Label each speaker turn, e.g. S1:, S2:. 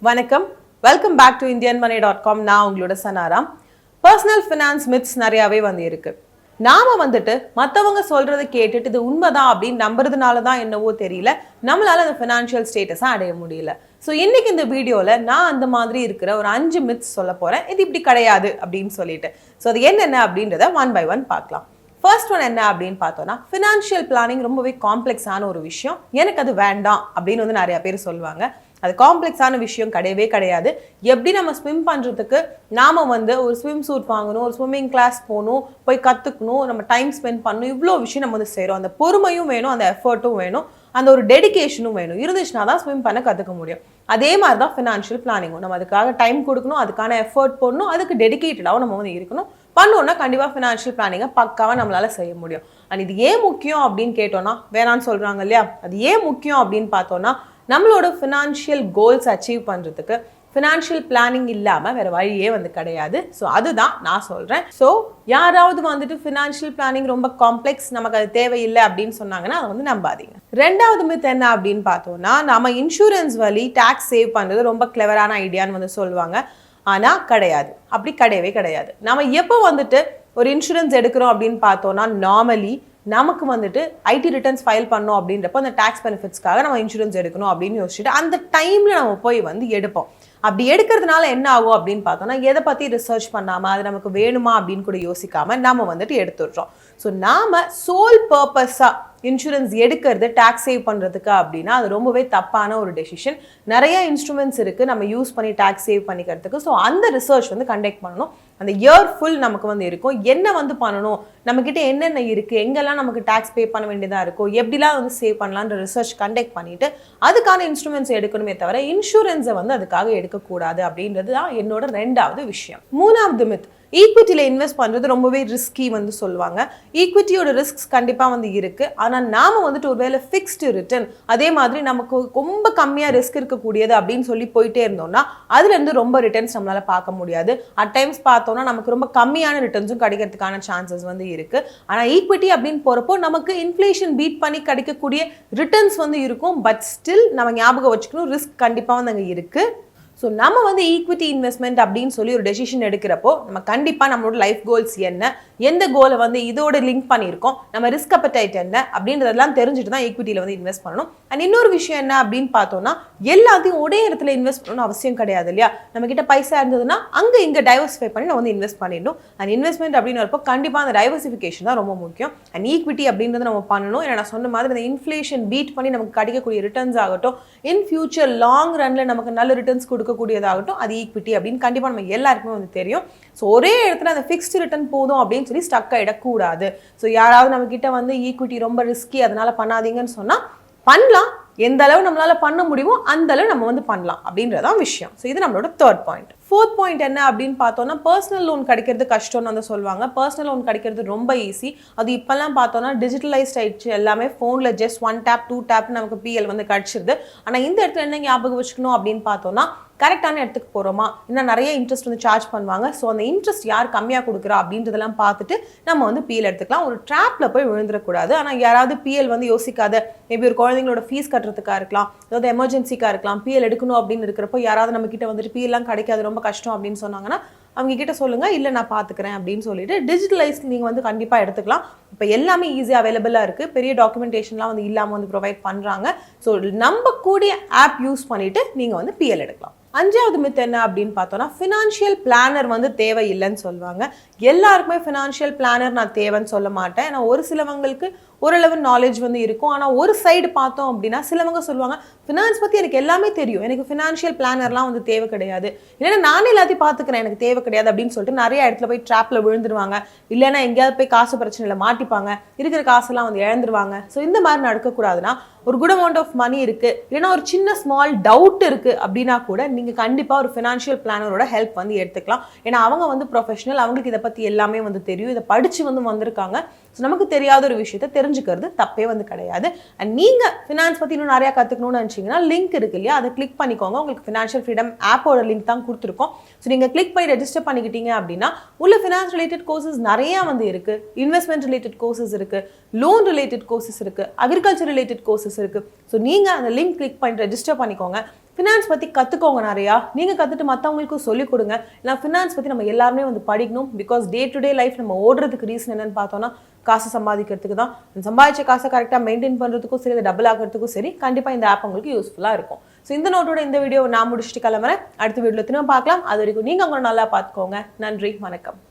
S1: வணக்கம், welcome back to indianmoney.com. நான் உங்களோட சனாராம். பர்சனல் ஃபினான்ஸ் மித்ஸ் நிறையாவே இருக்கு. நாம மற்றவங்க சொல்றதை கேட்டுட்டு இது உண்மைதான் அப்படின்னு நம்புறதுனால தான் என்னவோ தெரியல, நம்மளால அந்த ஃபினான்ஷியல் ஸ்டேட்டஸை அடைய முடியல. ஸோ இன்னைக்கு இந்த வீடியோவில் நான் அந்த மாதிரி இருக்கிற ஒரு 5 மித்ஸ் சொல்ல போறேன். இது இப்படி கிடையாது அப்படின்னு சொல்லிட்டு. ஸோ அது என்னென்ன அப்படின்றத ஒன் பை ஒன் பார்க்கலாம். ஃபர்ஸ்ட் ஒன் என்ன அப்படின்னு பார்த்தோம்னா, ஃபினான்ஷியல் பிளானிங் ரொம்பவே காம்ப்ளெக்ஸான ஒரு விஷயம், எனக்கு அது வேண்டாம் அப்படின்னு நிறைய பேர் சொல்லுவாங்க. அது காம்ப்ளெக்ஸான விஷயம் கிடையவே கிடையாது. எப்படி நம்ம ஸ்விம் பண்ணுறதுக்கு நாம ஒரு ஸ்விம் சூட் வாங்கணும், ஒரு ஸ்விம்மிங் கிளாஸ் போகணும், போய் கற்றுக்கணும், நம்ம டைம் ஸ்பெண்ட் பண்ணணும், இவ்வளோ விஷயம் நம்ம செய்கிறோம். அந்த பொறுமையும் வேணும், அந்த எஃபர்ட்டும் வேணும், அந்த ஒரு டெடிகேஷனும் வேணும். இருந்துச்சுன்னா தான் ஸ்விம் பண்ண கற்றுக்க முடியும். அதே மாதிரி தான் ஃபினான்ஷியல் பிளானிங்கும். நம்ம அதுக்காக டைம் கொடுக்கணும், அதுக்கான எஃபர்ட் போடணும், அதுக்கு டெடிகேட்டடாகவும் நம்ம இருக்கணும். பண்ணோன்னா கண்டிப்பாக ஃபினான்ஷியல் பிளானிங்கை பக்காவாக நம்மளால செய்ய முடியும். அண்ட் இது ஏன் முக்கியம் அப்படின்னு கேட்டோம்னா, வேணான்னு சொல்கிறாங்க இல்லையா, அது ஏன் முக்கியம் அப்படின்னு பார்த்தோன்னா, நம்மளோட ஃபினான்ஷியல் கோல்ஸ் அச்சீவ் பண்ணுறதுக்கு ஃபினான்ஷியல் பிளானிங் இல்லாமல் வேறு வழியே கிடையாது. ஸோ அதுதான் நான் சொல்கிறேன். ஸோ யாராவது ஃபினான்ஷியல் பிளானிங் ரொம்ப காம்ப்ளெக்ஸ், நமக்கு அது தேவையில்லை அப்படின்னு சொன்னாங்கன்னா அதை நம்பாதீங்க. ரெண்டாவது மித் என்ன அப்படின்னு பார்த்தோம்னா, நம்ம இன்சூரன்ஸ் வழி டேக்ஸ் சேவ் பண்ணுறது ரொம்ப கிளவரான ஐடியான்னு சொல்லுவாங்க. ஆனால் கிடையாது, அப்படி கிடையவே கிடையாது. நம்ம எப்போ ஒரு இன்சூரன்ஸ் எடுக்கிறோம் அப்படின்னு பார்த்தோம்னா, நார்மலி நமக்கு ஐடி ரிட்டர்ன்ஸ் ஃபைல் பண்ணோம் அப்படின்றப்போ அந்த டேக்ஸ் பெனிஃபிட்ஸ்க்காக நம்ம இன்சூரன்ஸ் எடுக்கணும் அப்படின்னு யோசிச்சுட்டு அந்த டைமில் நம்ம போய் எடுப்போம். அப்படி எடுக்கிறதுனால என்ன ஆகும் அப்படின்னு பார்த்தோம்னா, எதை பற்றி ரிசர்ச் பண்ணாமல் அது நமக்கு வேணுமா அப்படின்னு கூட யோசிக்காமல் நம்ம எடுத்துடுறோம். ஸோ நாம் சோல் பர்பஸாக இன்சூரன்ஸ் எடுக்கிறது டேக்ஸ் சேவ் பண்ணுறதுக்கு அப்படின்னா அது ரொம்பவே தப்பான ஒரு டெசிஷன். நிறைய இன்ஸ்ட்ருமெண்ட்ஸ் இருக்குது நம்ம யூஸ் பண்ணி டேக்ஸ் சேவ் பண்ணிக்கிறதுக்கு. ஸோ அந்த ரிசர்ச் கண்டக்ட் பண்ணணும். அந்த இயர் ஃபுல் நமக்கு இருக்கும், என்ன பண்ணணும், நம்மக்கிட்ட என்னென்ன இருக்குது, எங்கெல்லாம் நமக்கு டேக்ஸ் பே பண்ண வேண்டியதாக இருக்கும், எப்படிலாம் சேவ் பண்ணலான்ற ரிசர்ச் கண்டக்ட் பண்ணிவிட்டு அதுக்கான இன்ஸ்ட்ருமெண்ட்ஸ் எடுக்கணுமே தவிர இன்சூரன்ஸை அதுக்காக எடுக்கக்கூடாது அப்படின்றது தான் என்னோட ரெண்டாவது விஷயம். மூணாவது மித், ஈக்விட்டியில் இன்வெஸ்ட் பண்ணுறது ரொம்பவே ரிஸ்கி சொல்லுவாங்க. ஈக்விட்டியோட ரிஸ்க்ஸ் கண்டிப்பாக இருக்குது. ஆனால் நாம் ஒருவேளை ஃபிக்ஸ்டு ரிட்டர்ன், அதே மாதிரி நமக்கு ரொம்ப கம்மியாக ரிஸ்க் இருக்கக்கூடியது அப்படின்னு சொல்லி போயிட்டே இருந்தோம்னா அதுலேருந்து ரொம்ப ரிட்டர்ன்ஸ் நம்மளால் பார்க்க முடியாது. அட் டைம்ஸ் பார்த்தோம்னா நமக்கு ரொம்ப கம்மியான ரிட்டர்ன்ஸும் கிடைக்கிறதுக்கான சான்சஸ் இருக்குது. ஆனால் ஈக்விட்டி அப்படின்னு போகிறப்போ நமக்கு இன்ஃப்ளேஷன் பீட் பண்ணி கிடைக்கக்கூடிய ரிட்டர்ன்ஸ் இருக்கும். பட் ஸ்டில் நம்ம ஞாபகம் வச்சுக்கணும், ரிஸ்க் கண்டிப்பாக அங்கே இருக்குது. ஸோ நம்ம ஈக்விட்டி இன்வெஸ்ட்மெண்ட் அப்படின்னு சொல்லி ஒரு டெசிஷன் எடுக்கிறப்போ நம்ம கண்டிப்பாக நம்மளோட லைஃப் கோல்ஸ் என்ன, எந்த கோலை இதோட லிங்க் பண்ணியிருக்கோம், நம்ம ரிஸ்க் அப்படைட் என்ன அப்படின்றதெல்லாம் தெரிஞ்சுட்டு தான் ஈக்விட்டியில் இன்வெஸ்ட் பண்ணணும். அண்ட் இன்னொரு விஷயம் என்ன அப்படின்னு பார்த்தோம்னா, எல்லாத்தையும் ஒரே இடத்துல இன்வெஸ்ட் பண்ணணும் அவசியம் கிடையாது இல்லையா. நம்ம கிட்ட பைசா இருந்ததுன்னா அங்கே இங்கே டைவர்சிஃபை பண்ணி நம்ம இன்வெஸ்ட் பண்ணிடணும். அண்ட் இன்வெஸ்ட்மெண்ட் அப்படின்னு வரப்போ கண்டிப்பாக அந்த டைவர்சிஃபிகேஷன் தான் ரொம்ப முக்கியம். அண்ட் ஈக்விட்டி அப்படின்றது நம்ம பண்ணணும். ஏன்னா நான் சொன்ன மாதிரி அந்த இன்ஃப்ளேஷன் பீட் பண்ணி நமக்கு கிடைக்கக்கூடிய ரிட்டர்ன்ஸ் ஆகட்டும், இன் ஃபியூச்சர் லாங் ரன்ல நமக்கு நல்ல ரிட்டர்ன்ஸ் கூடியதாகட்டும், அது ஈக்விட்டி அப்படின்னு கண்டிப்பாக நம்ம எல்லாருக்குமே தெரியும். ஸோ ஒரே இடத்துல அந்த ஃபிக்ஸ்டு ரிட்டர்ன் போதும் அப்படின்னு சொல்லி ஸ்டக் ஆகிடக்கூடாது. ஸோ யாராவது நம்ம கிட்ட ஈக்விட்டி ரொம்ப ரிஸ்கி அதனால பண்ணாதீங்கன்னு சொன்னால் பண்ணலாம். எந்த அளவு நம்மளால பண்ண முடியுமோ அந்த அளவு நம்ம பண்ணலாம் அப்படின்றதான் விஷயம். ஸோ இது நம்மளோட தேர்ட் பாயிண்ட். ஃபோர்த் பாயிண்ட் என்ன அப்படின்னு பார்த்தோம்னா, பர்சனல் லோன் கிடைக்கிறது கஷ்டம்னு சொல்லுவாங்க. பர்சனல் லோன் கிடைக்கிறது ரொம்ப ஈஸி. அது இப்போல்லாம் பார்த்தோம்னா டிஜிட்டலைஸ்ட் ஆயிடுச்சு. எல்லாமே ஃபோனில் ஜஸ்ட் 1 டேப் 2 டேப் நமக்கு பிஎல் கிடைச்சிருது. ஆனால் இந்த இடத்துல என்ன ஞாபகம் வச்சுக்கணும் அப்படின்னு பார்த்தோம்னா, கரெக்டான இடத்துக்கு போகிறோமா, இன்னும் நிறைய இன்ட்ரெஸ்ட் சார்ஜ் பண்ணுவாங்க. ஸோ அந்த இன்ட்ரெஸ்ட் யார் கம்மியாக கொடுக்குறா அப்படின்றதெல்லாம் பார்த்துட்டு நம்ம பிஎல் எடுத்துக்கலாம். ஒரு ட்ராப்பில் போய் விழுந்துடக்கூடாது. ஆனால் யாராவது பிஎல் யோசிக்காத, மேபி ஒரு குழந்தைங்களோட ஃபீஸ் கட்டுறதுக்காக இருக்கலாம், ஏதாவது எமர்ஜென்சிக்காக இருக்கலாம், பிஎல் எடுக்கணும் அப்படின்னு இருக்கிறப்போ யாராவது நம்ம கிட்ட பிஎல்லாம் கிடைக்காது, ரொம்ப கஷ்டம் அப்படின்னு சொன்னாங்கன்னா அவங்க கிட்ட சொல்லுங்க, இல்லை நான் பார்த்துக்கிறேன் அப்படின்னு சொல்லிட்டு டிஜிட்டலைஸ் நீங்கள் கண்டிப்பாக எடுத்துக்கலாம். இப்போ எல்லாமே ஈஸியாக அவைலபிளாக இருக்குது. பெரிய டாக்குமெண்டேஷன்லாம் இல்லாமல் ப்ரொவைட் பண்ணுறாங்க. ஸோ நம்பக்கூடிய ஆப் யூஸ் பண்ணிவிட்டு நீங்கள் பிஎல் எடுக்கலாம். அஞ்சாவது மித் என்ன அப்படின்னு பார்த்தோம்னா, ஃபினான்ஷியல் பிளானர் தேவையில்லைன்னு சொல்லுவாங்க. எல்லாருக்குமே ஃபினான்ஷியல் பிளானர் நான் தேவைன்னு சொல்ல மாட்டேன். ஏன்னா ஒரு சிலவங்களுக்கு ஓரளவு நாலேஜ் இருக்கும். ஆனால் ஒரு சைடு பார்த்தோம் அப்படின்னா சிலவங்க சொல்லுவாங்க, ஃபினான்ஸ் பற்றி எனக்கு எல்லாமே தெரியும், எனக்கு ஃபினான்ஷியல் பிளானர்லாம் தேவை கிடையாது, இல்லைன்னா நானே எல்லாத்தையும் பார்த்துக்கிறேன், எனக்கு தேவை கிடையாது அப்படின்னு சொல்லிட்டு நிறைய இடத்துல போய் ட்ராப்பில் விழுந்துருவாங்க. இல்லைன்னா எங்கேயாவது போய் காசு பிரச்சனையில் மாட்டிப்பாங்க, இருக்கிற காசெல்லாம் இழந்துருவாங்க. ஸோ இந்த மாதிரி நடக்கக்கூடாதுன்னா, ஒரு குட் அமௌண்ட் ஆஃப் மணி இருக்குது, இல்லைன்னா ஒரு சின்ன ஸ்மால் டவுட் இருக்குது அப்படின்னா கூட நீங்கள் கண்டிப்பாக ஒரு ஃபினான்ஷியல் பிளானரோட ஹெல்ப் எடுத்துக்கலாம். ஏன்னா அவங்க ப்ரொஃபஷனல், அவங்களுக்கு இதை பற்றி எல்லாமே தெரியும், இதை படித்து வந்திருக்காங்க. ஸோ நமக்கு தெரியாத ஒரு விஷயத்தை தெரிஞ்சுக்கிறது தப்பே கிடையாது. அண்ட் நீங்கள் ஃபினான்ஸ் பற்றி இன்னும் நிறையா கற்றுக்கணும்னு நினச்சிங்கன்னா லிங்க் இருக்கு இல்லையா, அதை கிளிக் பண்ணிக்கோங்க. உங்களுக்கு ஃபினான்ஷியல் ஃப்ரீடம் ஆப்போட லிங்க் தான் கொடுத்துருக்கோம். ஸோ நீங்கள் கிளிக் பண்ணி ரெஜிஸ்டர் பண்ணிக்கிட்டீங்க அப்படின்னா உள்ள ஃபினான்ஸ் ரிலேட்டட் கோர்சஸ் நிறையா இருக்குது. இன்வெஸ்ட்மெண்ட் ரிலேட்டட் கோர்சஸ் இருக்குது, லோன் ரிலேட்டட் கோர்சஸ் இருக்குது, அக்ரிகல்ச்சர் ரிலேட்டட் கோர்சஸ் இருக்குது. ஸோ நீங்கள் அந்த லிங்க் கிளிக் பண்ணி ரெஜிஸ்டர் பண்ணிக்கோங்க. ஃபினான்ஸ் பற்றி கற்றுக்கோங்க நிறையா. நீங்கள் கற்றுட்டு மற்றவங்களுக்கும் சொல்லிக் கொடுங்க. ஏன்னா ஃபினான்ஸ் பற்றி நம்ம எல்லாருமே வந்து படிக்கணும். Because day to day life நம்ம ஓடுறதுக்கு ரீசன் என்னன்னு பார்த்தோன்னா காசு சம்பாதிக்கிறதுக்கு தான். சம்பாதிச்ச காசை கரெக்டாக மெயின்டைன் பண்ணுறதுக்கும் சரி, அதை டபுள் ஆகிறதுக்கும் சரி, கண்டிப்பாக இந்த ஆப் உங்களுக்கு யூஸ்ஃபுல்லாக இருக்கும். ஸோ இந்த நோட்டோட இந்த வீடியோவை நான் முடிச்சுட்டு கிளம்புறேன். அடுத்த வீடியோவில் திரும்ப பார்க்கலாம். அது வரைக்கும் நீங்கள் அவங்களை நல்லா பார்த்துக்கோங்க. நன்றி, வணக்கம்.